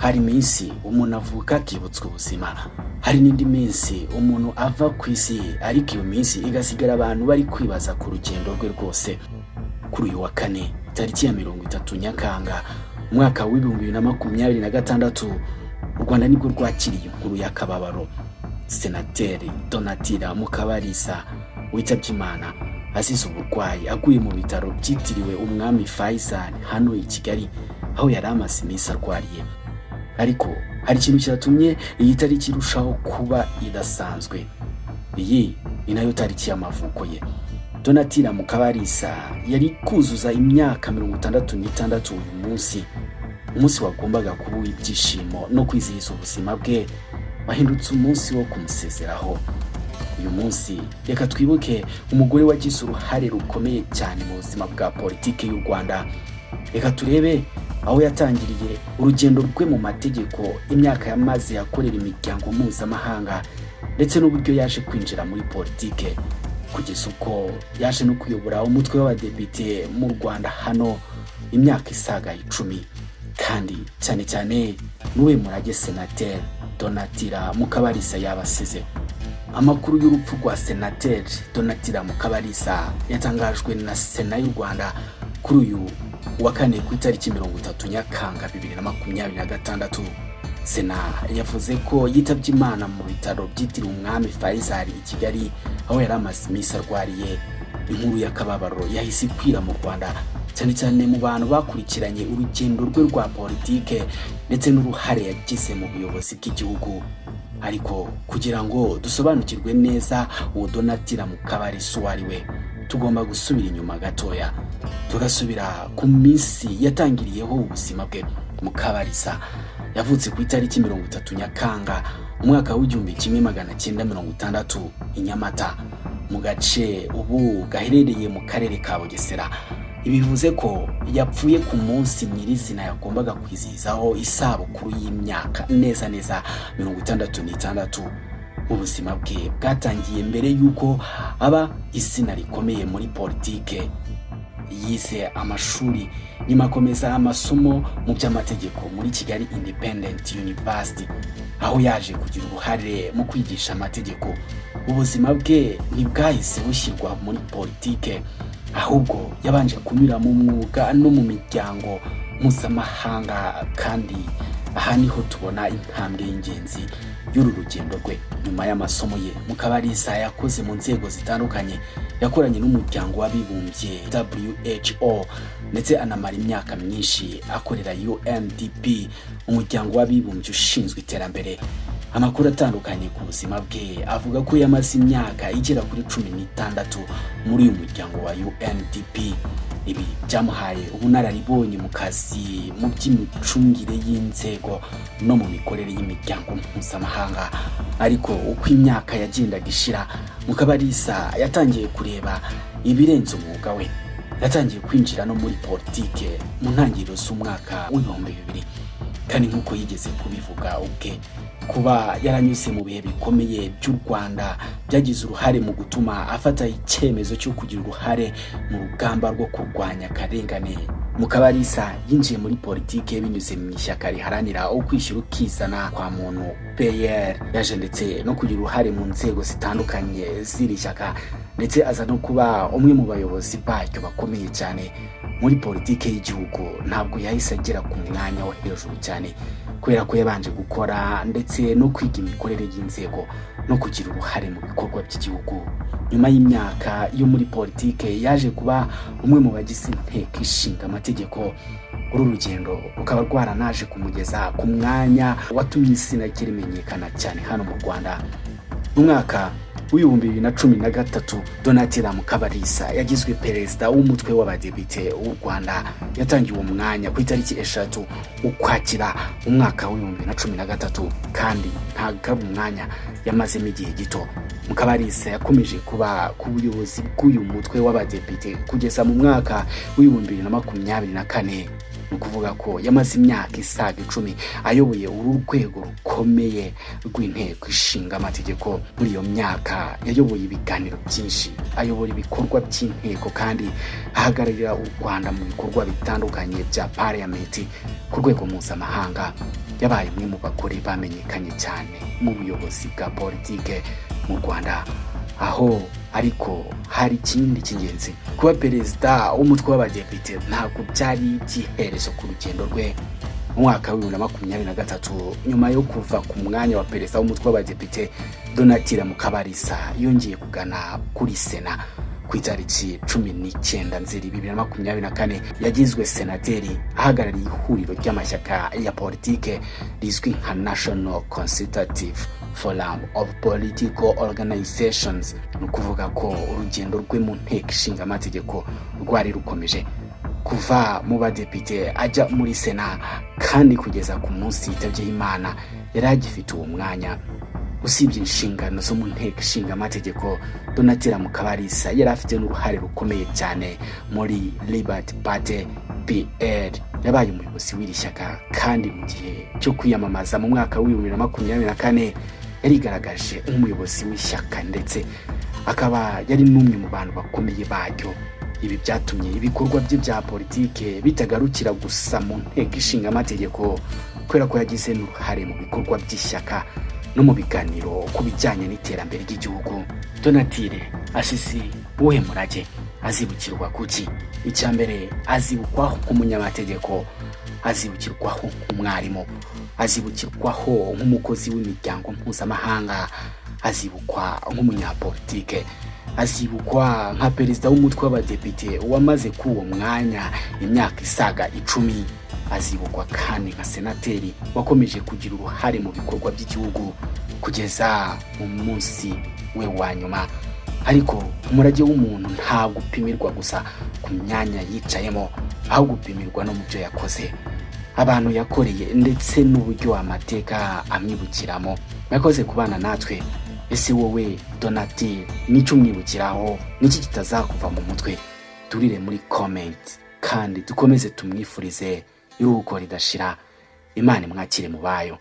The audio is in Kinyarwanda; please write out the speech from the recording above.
hari iminsi umuntu avuka akibutswa ubuzima, hari n'indi minsi umuntu ava ku isi ariko iyo minsi igasigara abantu bari kwibaza ku rugendo rwe rwose. Kuri uyu wa kane tariki ya 30 Nyakanga umwaka wa 2026 u Rwanda nibwo rwakiriye inkuru y'akababaro. Senateri Donatilla Mukabalisa witabye Imana azize uburwayi aguye mu bitaro byitiriwe Umwami Faisal hano i Kigali, aho yari amaze iminsi arwariye. Ariko hari ikintu cyatumye iyi tariki irushaho kuba idasanzwe. Iyi ni nayo tariki y'amavuko ye. Donatilla Mukabalisa yari kuzuza imyaka 66 uyu munsi. Umunsi wagombaga kuba ibyishimo no kwizihiza ubuzima bwe wahindutse umunsi wo kumusezeraho. Uyu munsi reka twibuke umugore wagize uruhare rukomeye cyane mu buzima bwa politike y'u Rwanda. Reka turebe aho yatangiriye urugendo rwe mu mategeko, imyaka yamaze yakorera imiryango mpuzamahanga, ndetse n'uburyo yaje kwinjira muri politike kugeza uko yaje no kuyobora umutwe w'abadepite mu Rwanda hano imyaka isaga 10. Kandi cyane cyane n'uwe murage Senateri Donatilla Mukabalisa yabasize. Amakuru y'urupfu rwa Senateri Donatilla Mukabalisa yatangajwe na Sena y'u Rwanda kuri uyu wa kane ku itariki 30 Nyakanga 2026. Sena yavuze ko yitabye Imana mu bitaro byitiriwe Umwami Faisal i Kigali, aho yari amaze iminsi arwariye. Inkuru y'akababaro yahise ikwira mu Rwanda, cyane cyane mu bantu bakurikiranye urugendo rwe rwa politike ndetse n'uruhare yagize mu buyobozi bw'igihugu. Ariko kugira ngo dusobanukirwe neza uwo Donatilla Mukabalisa wariwe, tugomba gusubira inyuma gatoya tugasubira ku minsi yatangiriyeho ubuzima bwe. Mukabalisa yavutse ku itariki 30 Nyakanga umwaka w'1960 i Nyamata, mu gace ubu gaherereye mu karere ka Bugesera. Ibi bivuze ko yapfuye ku munsi nyirizina yagombaga kwizihizaho isabukuru y'imyaka neza 66. Mu buzima bwe bwatangiye mbere y'uko aba izina rikomeye muri politike. Yize amashuri nyuma akomeza amasomo mu by'amategeko muri Kigali Independent University, aho yaje kugira uruhare mu kwigisha amategeko. Ubuzima bwe ntibwahise bushyirwa muri politike, ahubwo yabanje kunyura mu mwuga no mu miryango mpuzamahanga, kandi aha niho tubona intambwe y'ingenzi y'uru rugendo rwe. Nyuma y'amasomo ye, Mukabalisa yakoze mu nzego zitandukanye, yakoranye n'umuryango w'abibumbye WHO, ndetse anamara imyaka myinshi akorera UNDP, umuryango w'abibumbye ushinzwe iterambere. Amakuru atandukanye ku buzima bwe avuga ko yamaze imyaka igera kuri 16 muri uyu muryango wa UNDP. Ibi byamuhaye ubunararibonye mu kazi mu by'imicungire y'inzego no mu mikorere y'imiryango mpuzamahanga. Ariko uko imyaka yagendaga ishira, Mukabalisa yatangiye kureba ibirenze umwuga we. Yatangiye kwinjira no muri politike mu ntangiriro z'umwaka w'2000, kandi nk'uko yigeze kubivuga ubwe, kuba yaranyuze mu bihe bikomeye by'u Rwanda byagize uruhare mu gutuma afata icyemezo cyo kugira uruhare mu rugamba rwo kurwanya akarengane. Mukabalisa yinjiye muri politike binyuze mu ishyaka riharanira ukwishyura ukizana kwa muntu PL. Yaje ndetse no kugira uruhare mu nzego zitandukanye z'iri shyaka, ndetse aza no kuba umwe mu bayobozi bacyo bakomeye cyane muri politike y'igihugu. Ntabwo yahise agera ku mwanya wo hejuru cyane, kubera ko yabanje gukora ndetse no kwiga imikorere y'inzego no kugira uruhare mu bikorwa by'igihugu. Nyuma y'imyaka yo muri politike, yaje kuba umwe mu bagize inteko ishinga amategeko. Uru rugendo rukaba rwaranaje kumugeza ku mwanya watumye izina rye rimenyekana cyane hano mu Rwanda. Mu mwaka w'2013, Donatilla Mukabalisa yagizwe perezida w'umutwe w'abadepite w'u Rwanda. Yatangiye uwo mwanya ku itariki 3 Ukwakira umwaka w'2013, kandi ntabwo umwanya yamazemo igihe gito. Mukabalisa yakomeje kuba ku buyobozi bw'uyu mutwe w'abadepite kugeza mu mwaka w'2024. Ukuvuga ko yamaze imyaka isaga 10 ayoboye uru rwego rukomeye rw'inteko ishinga amategeko. Muri iyo myaka yayoboye ibiganiro byinshi, ayobora ibikorwa by'inteko, kandi ahagararira u Rwanda mu bikorwa bitandukanye bya parliament ku rwego mpuzamahanga. yabaye umwe mu bagore bamenyekanye cyane mu buyobozi bwa politike mu Rwanda. Aho ariko hari ikindi cy'ingenzi, kuba perezida w'umutwe w'abadepite ntabwo byari byiherezo ku rugendo rwe. Mu mwaka wa 2023 nyuma yo kuva ku mwanya wa perezida w'umutwe w'abadepite, Donatilla Mukabalisa yongeye kugana kuri Sena. Ku itariki 19 Nzeri 2024 yagizwe senateri ahagarariye ihuriro ry'amashyaka ya politike rizwi nka National Consultative Forum of Political Organizations. Ni ukuvuga ko urugendo rwe mu nteko ishinga amategeko rwari rukomeje kuva mu badepite ajya muri Sena, kandi kugeza ku munsi yitabye Imana yari agifite uwo mwanya. Usibye inshingano zo mu nteko ishinga amategeko, Donatilla Mukabalisa yari afite n'uruhare rukomeye cyane muri Liberty Party PL. Yabaye umuyobozi w'iri shyaka, kandi mu gihe cyo kwiyamamaza mu mwaka wa 2024 yarigaragaje nk'umuyobozi w'ishyaka, ndetse akaba yari n'umwe mu bantu bakomeye baryo. Ibi byatumye ibikorwa bye bya politike bitagarukira gusa mu nteko ishinga amategeko, kubera ko yagize n'uruhare mu bikorwa by'ishyaka no mu biganiro ku bijyanye n'iterambere ry'igihugu. Donatilla asize uwuhe murage? Azibukirwa kuki? Icya mbere, azibukwaho nk'umunyamategeko, azibukirwaho nk'umwarimu, azibukirwaho nk'umukozi w'imiryango mpuzamahanga, azibukwa nk'umunyapolitike, azibukwa nka perezida w'umutwe w'abadepite wamaze ku uwo mwanya imyaka isaga 10, azibukwa kandi nka senateri wakomeje kugira uruhare mu bikorwa by'igihugu kugeza mu munsi we wa nyuma. Ariko umurage w'umuntu ntabwo upimirwa gusa ku myanya yicayemo, ahubwo upimirwa no mu byo yakoze, abantu yakoreye, ndetse n'uburyo amateka amwibukiramo. Yakoze kubana natwe. Ese wowe Donatilla nicyo umwibukiraho? Niki kitazakuva mu mutwe? Turire muri comment, kandi dukomeze tumwifurize iruhuko ridashira. Imana imwakire mu bayo.